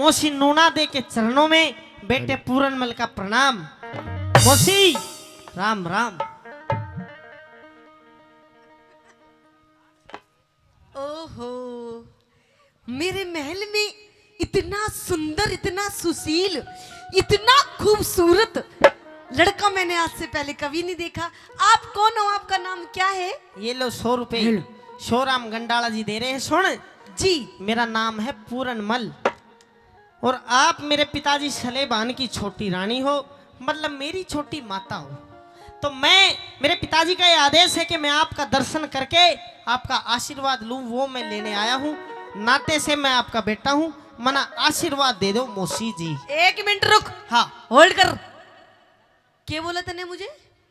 मौसी नूना दे के चरणों में बेटे पूरनमल का प्रणाम। मौसी राम राम। ओहो, मेरे महल में इतना सुंदर, इतना सुशील, इतना खूबसूरत लड़का मैंने आज से पहले कभी नहीं देखा। आप कौन हो? आपका नाम क्या है? ये लो 100 रुपए शोराम गंडाला जी दे रहे हैं। सुन जी, मेरा नाम है पूरनमल और आप मेरे पिताजी सलेबान की छोटी रानी हो, मतलब मेरी छोटी माता हो। तो मेरे पिताजी का ये आदेश है कि मैं आपका दर्शन करके आपका आशीर्वाद लूं, वो मैं लेने आया हूं। नाते से मैं आपका बेटा हूं, मना आशीर्वाद दे दो मौसी जी। 1 मिनट रुक। हाँ होल्ड कर। क्या बोला तूने मुझे?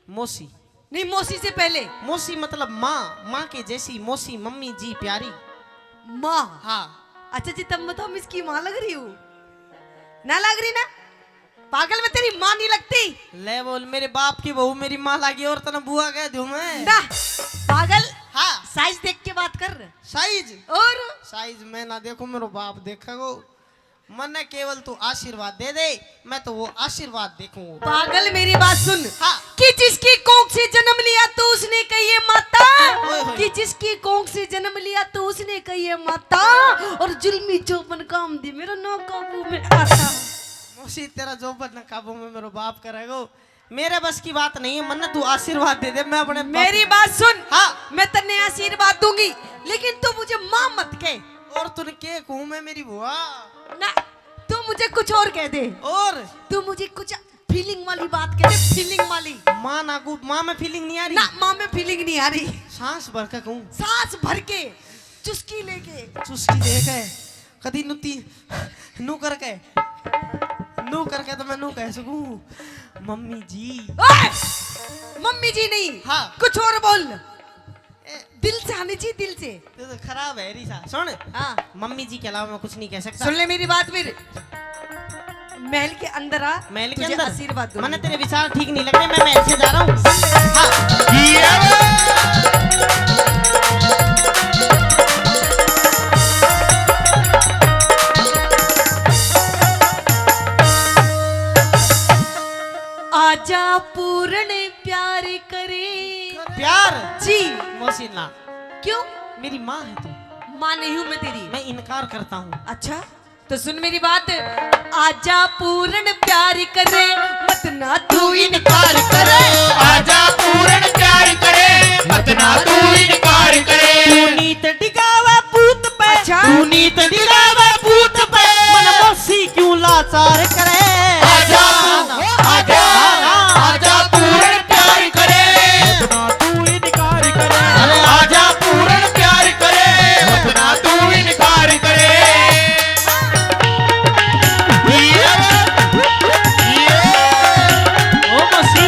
मौसी। नहीं, मौसी से पहले मौसी मतलब माँ, माँ के जैसी मौसी, मम्मी जी प्यारी। माँ। हाँ। अच्छा जी, तब बताओ मैं इसकी माँ लग रही हूँ? ना लग रही ना? पागल, में तेरी माँ नहीं लगती। ले बोल, मेरे बाप की बहू मेरी माँ लगी और तना बुआ कह दूं मैं ना पागल। हाँ, साइज देख के बात कर। साइज और साइज मैं ना देखो, मेरा बाप देखो। मन केवल तू आशीर्वाद दे दे, मैं तो वो आशीर्वाद देखूं। पागल, मेरी बात सुन। हाँ। कि जिसकी कोख से जन्म लिया तो उसने कही है माता। ओए होए। कि जिसकी कोख से जन्म लिया तो उसने कही है माता। और जुल्मी चौपन काम दी मेरा ना काबू में आता। मौसी तेरा जो बदन काबू में मेरा बाप करेगो, मेरे बस की बात नहीं है। मन तू आशीर्वाद दे दे, मैं अपने मेरी बात सुन। हाँ। मैं तन्ने आशीर्वाद दूंगी, लेकिन तू मुझे माँ मत कह। और तूने के कहूं मैं मेरी बुआ? ना, तू मुझे कुछ और कह दे। और तू मुझे कुछ फीलिंग वाली बात कह दे, फीलिंग वाली। माँ ना को माँ में फीलिंग नहीं आ रही ना, माँ में फीलिंग नहीं आ रही। सांस भर के कहूं, सांस भर के, चुस्की लेके। चुस्की दे के कदी नुती नू करके तो मैं नू कह सकूं मम्मी जी। ओए! मम्मी जी नहीं। हाँ। कुछ और बोल। दिल से आने चाहिए, दिल से। तो खराब है रिसा। सुन, हाँ। मम्मी जी के अलावा मैं कुछ नहीं कह सकता। सुन ले मेरी बात फिर। महल के अंदर आ। महल के तुझे अंदर आशीर्वाद दूंगी। मैंने तेरे विचार ठीक नहीं लग रहे, मैं महल से जा रहा हूँ। हाँ। आजा पूर्ण प्यार करे। प्यार जी। मौसी ना, क्यों? मेरी माँ है तू। माँ नहीं हूँ मैं तेरी। मैं इनकार करता हूँ। अच्छा, तो सुन मेरी बात। आजा पूर्ण प्यार करे, मत ना तू इनकार करे। आजा पूर्ण प्यार करे, मत ना तू इनकार करे। तू नीत डिगावा पूत पे। अच्छा। तू नीत डिगावा पूत पे, मन मौसी क्यों लाचार करे। आजा आजा आजा पूर्ण प्यार करे, मत ना तू इनकार करे। अरे आजा पूर्ण प्यार करे, मत ना तू इनकार करे। ओ मौसी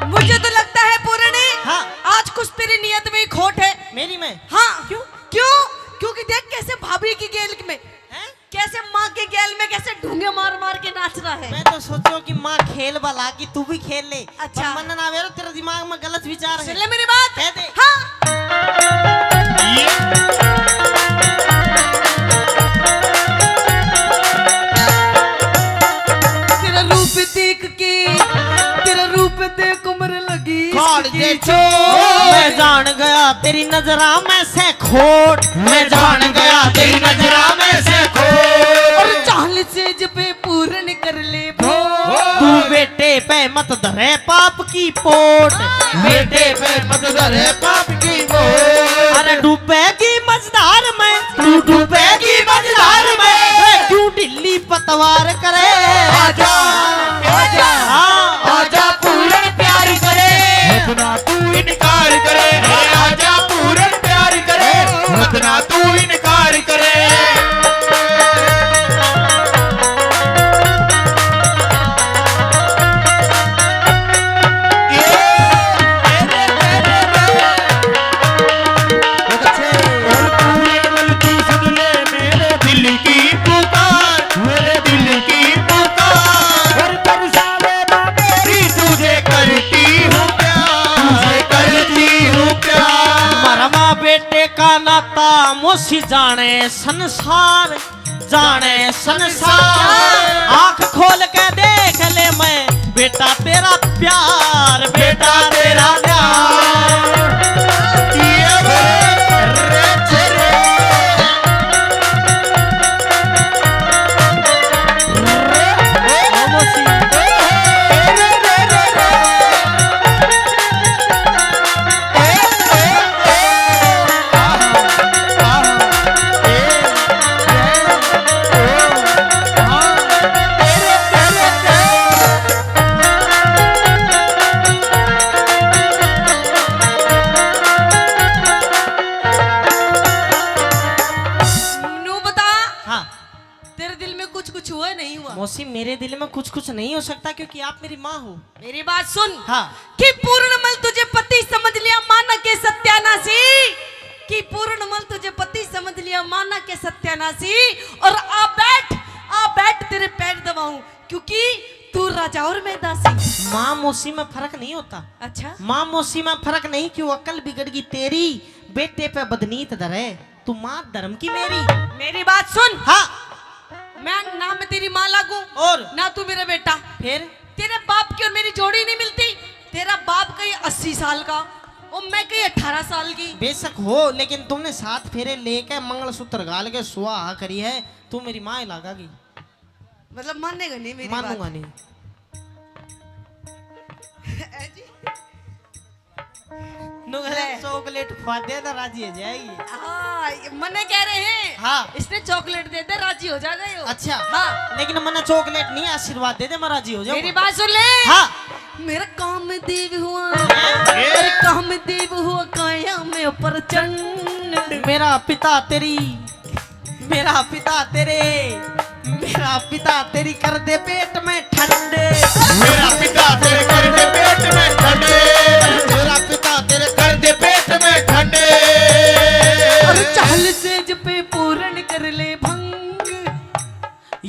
मुझे तो लगता है पूर्ण, हाँ। आज कुछ तेरी नियत में खोट है। मेरी में। हाँ। क्यों? क्यों? क्योंकि देख कैसे भाभी की गेल में, हैं? कैसे माँ के गेल में कैसे ढूंगे मार मार के नाच रहा है। मैं तो सोचो कि माँ खेल वाला कि तू भी खेल ले। अच्छा। पर मन ना वेरो, तेरे दिमाग में गलत विचार है। सुन ले मेरी बात। कह दे। हाँ। तेरा रूप देख के, तेरा रूप देख उम्र लगी खोड़ इसकी दे जो। मैं जान गया तेरी नजरा में से खोट। मैं जान गया तेरी नजरा में से खोट। और चाल से जबे पूर्ण कर ले भो। तू बेटे पे मत धरे पाप की पोट। बेटे पे मत धरे पाप की मोह। अरे डूबेगी मझधार में, तू डूबेगी मझधार में। क्यों ढिल्ली पतवार करे। आजा आजा हाँ। आजा पूर्ण प्यार करे, मत ना तू इनकार करे। आजा पूर्ण प्यार करे, मत ना तू इनकार करे। मौसी जाने संसार, जाने संसार। आंख खोल के देख ले मैं बेटा तेरा प्यार, बेटा तेरा प्यार। मौसी मेरे दिल में कुछ नहीं हो सकता क्योंकि आप मेरी माँ हो। मेरी बात सुन। हाँ। कि पूर्णमल तुझे पति समझ लिया माना के सत्यानाशी, कि पूर्णमल तुझे पति समझ लिया माना के सत्यानाशी। और आ बैठ तेरे पैर दबाऊं क्योंकि तू राजा और मैं दासी। माँ मौसी में फर्क नहीं होता। अच्छा माँ मौसी में फर्क नहीं, क्यों अकल बिगड़ गई तेरी, बेटे पे बदनीत धरे, तू माँ धर्म की मेरी। मेरी बात सुन। हाँ। मैं ना मैं तेरी माँ लागू और ना तू मेरा बेटा। फिर तेरे बाप की और मेरी जोड़ी नहीं मिलती। तेरा बाप कहीं 80 साल का और मैं कहीं 18 साल की। बेशक हो, लेकिन तुमने 7 फेरे लेके मंगलसूत्र गाल के सुहा करी है, तू मेरी माँ ही लगागी। मतलब मानेगा नहीं मेरी बात? मानूंगा नहीं। चॉकलेट खवा दे तो राजी हो जाएगी। हाँ, मने कह रहे हैं। हाँ। इसने चॉकलेट दे दे राजी हो जाएगा। अच्छा। हाँ। लेकिन मना चॉकलेट नहीं, आशीर्वाद दे दे मैं राजी हो जाऊंगा। मेरी बात सुन ले। हाँ। मेरा कामदेव हुआ, मेरा कामदेव हुआ काया में प्रचंड। मेरा पिता तेरी, मेरा पिता तेरे, मेरा पिता तेरी कर दे पेट में ठंडे। मेरा पिता तेरे कर दे पेट में ठंडे, मेरा पिता तेरे कर दे पेट में ठंडे। और चाल सेज पे पूर्ण कर ले भंग।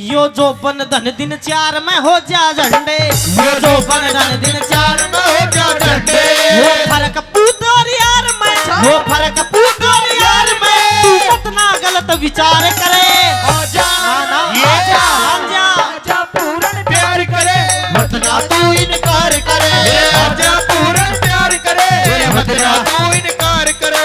यो जो बन धन दिन 4 में हो जा झंडे, यो जो बन धन दिन 4 में हो जा झंडे। वो फर्क पूतोर यार में, वो फर्क पूतोर यार में, तू कितना गलत विचार करे। आजा आजा आजा आजा पूर्ण प्यार करे, मत ना तू इनकार करे। आजा पूर्ण प्यार करे, मत ना तू इनकार करे।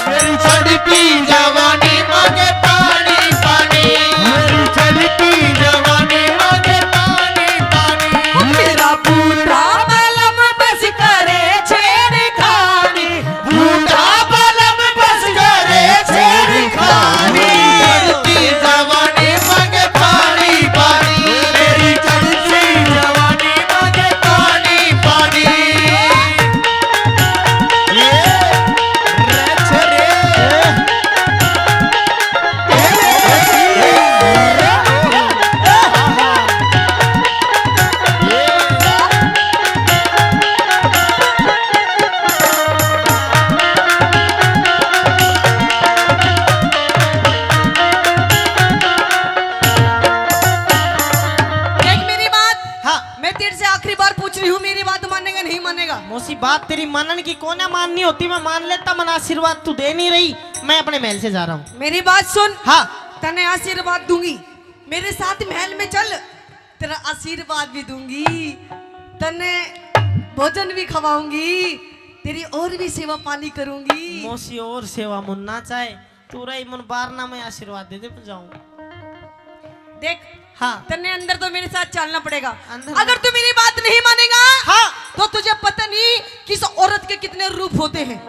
मेरी छड़ती जवानी मांगे पानी पानी, मेरी छड़ती जवानी मांगे पानी पानी। मेरा बूढ़ा बालम बस करे छेड़खानी, बूढ़ा बलम बस करे छेड़खानी। चढ़ती जवानी मांगे पानी पानी, मेरी चढ़ती जवानी मांगे पानी पानी। ये रच रे देख मेरी बात। हाँ। मैं तेरे से आखिरी बार पूछ रही हूँ, मेरी बात मानेगा नहीं मानेगा? मौसी बात तेरी मानन की कौन है, माननी होती मैं मान लेता, मन आशीर्वाद तू दे नहीं रही, मैं अपने महल से जा रहा हूँ। मेरी बात सुन। हाँ। तने आशीर्वाद दूंगी, मेरे साथ महल में चल, तेरा आशीर्वाद भी दूंगी, तने भोजन भी खवाऊंगी, तेरी और भी सेवा पानी करूंगी। मौसी और सेवा मुन्ना चाहे तू रही मन बारना में आशीर्वाद दे दे पर जाऊं। देख हाँ। तने अंदर तो मेरे साथ चलना पड़ेगा। अंदर- अगर तू मेरी बात नहीं मानेगा हाँ। तो तुझे पता नहीं किस औरत के कितने रूप होते हैं।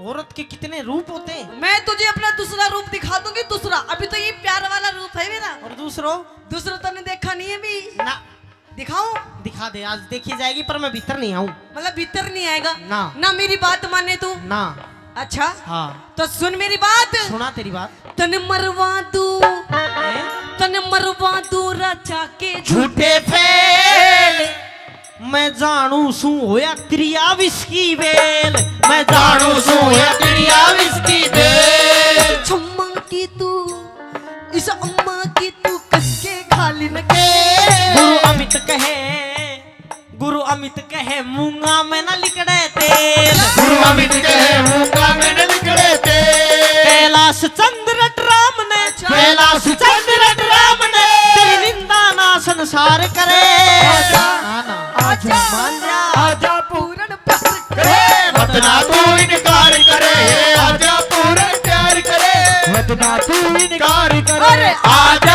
औरत के कितने रूप होते हैं। मैं तुझे अपना दूसरा रूप दिखा दूंगी। दूसरा, अभी तो ये प्यार वाला रूप है मेरा। और दूसरों दूसरा तूने देखा नहीं है भी। ना दिखाऊं? दिखा दे, आज देखी जाएगी पर मैं भीतर नहीं आऊं। मतलब भीतर नहीं आएगा ना। ना मेरी बात माने तू। ना। अच्छा हाँ। तो सुन मेरी बात। सुना तेरी बात। तने मरवा दू, हैं? तने मरवा दू राजा के झूठे फेल, मैं जानू सू होया क्रिया विस्की बेल, मैं जानू सू होया क्रिया विस्की बेल। छम्मा की तू, इस अम्मा की तू कसके खाली न के। गुरु अमित कहे अमित कहे मूंगा में न लिकड़े तेल, गुरु अमित कहे मूंगा में न लिकड़े तेल। कैलाश चंद्र राम ने, कैलाश चंद्र राम ने तेरी निंदा ना संसार करे। आजा, आजा मान जा। आजा पूर्ण प्यार करे, मत ना तू इनकार करे, आजा पूर्ण प्यार करे, मत ना तू इनकार करे। अरे आजा